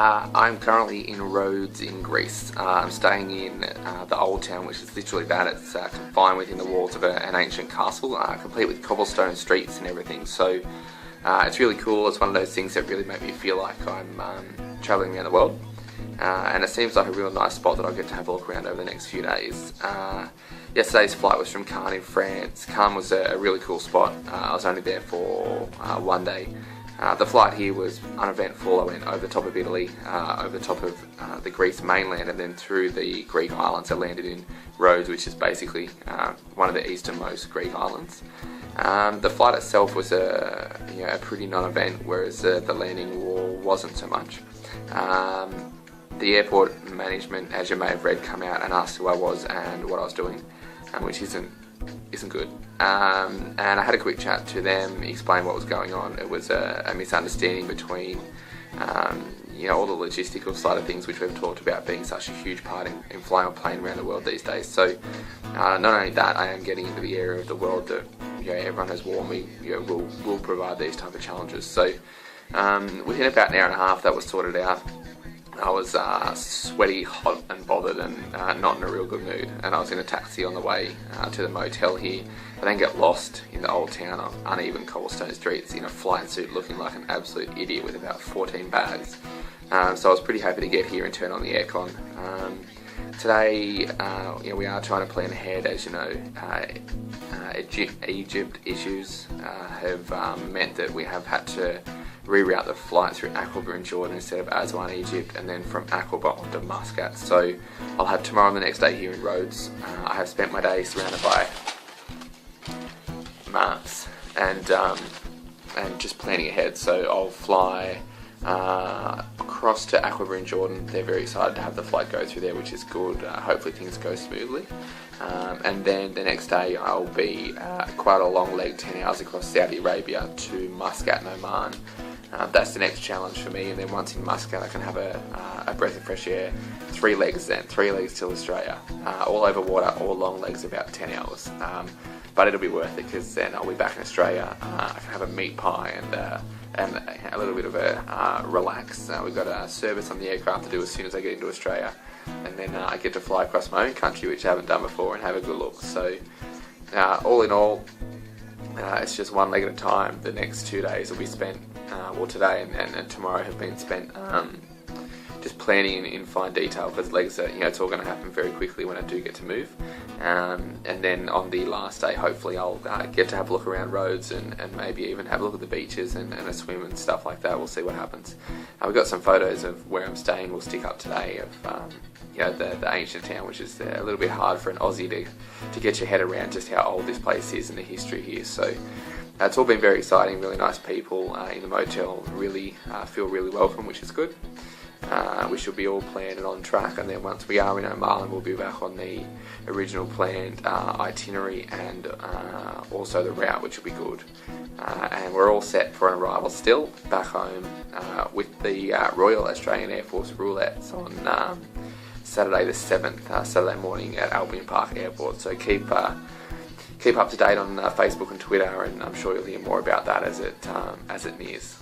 I'm currently in Rhodes in Greece. I'm staying in the old town, which is literally that. It's confined within the walls of an ancient castle, complete with cobblestone streets and everything. So it's really cool. It's one of those things that really make me feel like I'm travelling around the world. And it seems like a real nice spot that I'll get to have a look around over the next few days. Yesterday's flight was from Cannes in France. Cannes was a really cool spot. I was only there for 1 day. The flight here was uneventful. I went over the top of Italy, over the top of the Greece mainland, and then through the Greek islands. I landed in Rhodes, which is basically one of the easternmost Greek islands. The flight itself was a pretty non-event, whereas the landing wasn't so much. The airport management, as you may have read, come out and asked who I was and what I was doing, which isn't good. And I had a quick chat to them, explain what was going on. It was a misunderstanding between all the logistical side of things, which we've talked about being such a huge part in flying a plane around the world these days. So not only that, I am getting into the area of the world that everyone has warned me will provide these type of challenges. So within about an hour and a half, that was sorted out. I was sweaty, hot and bothered, and not in a real good mood. And I was in a taxi on the way to the motel here. I then get lost in the old town on uneven cobblestone streets in a flight suit, looking like an absolute idiot with about 14 bags. So I was pretty happy to get here and turn on the aircon. Today, we are trying to plan ahead. As you know, Egypt issues have meant that we have had to reroute the flight through Aqaba in Jordan instead of Aswan, Egypt, and then from Aqaba onto Muscat. So I'll have tomorrow and the next day here in Rhodes. I have spent my day surrounded by maps and just planning ahead. So I'll fly across to Aqaba in Jordan. They're very excited to have the flight go through there, which is good. Hopefully things go smoothly. And then the next day I'll be quite a long leg, 10 hours across Saudi Arabia to Muscat and Oman. That's the next challenge for me, and then once in Muscat I can have a breath of fresh air. 3 legs till Australia, all over water, all long legs, about 10 hours. But it'll be worth it, because then I'll be back in Australia. I can have a meat pie and a little bit of a relax. We've got a service on the aircraft to do as soon as I get into Australia, and then I get to fly across my own country, which I haven't done before, and have a good look. So all in all, it's just one leg at a time. The next 2 days will be spent, today and tomorrow have been spent just planning in fine detail, because legs are, it's all going to happen very quickly when I do get to move. And then on the last day, hopefully I'll get to have a look around Rhodes and maybe even have a look at the beaches and a swim and stuff like that. We'll see what happens. We've got some photos of where I'm staying. We'll stick up today of the ancient town, which is a little bit hard for an Aussie to get your head around just how old this place is and the history here. So it's all been very exciting. Really nice people in the motel. Really feel really welcome, which is good. We should be all planned and on track, and then once we are in Oman, we'll be back on the original planned itinerary and also the route, which will be good. And we're all set for an arrival still back home with the Royal Australian Air Force roulettes on Saturday the 7th, Saturday morning at Albion Park Airport. So keep up to date on Facebook and Twitter, and I'm sure you'll hear more about that as it nears.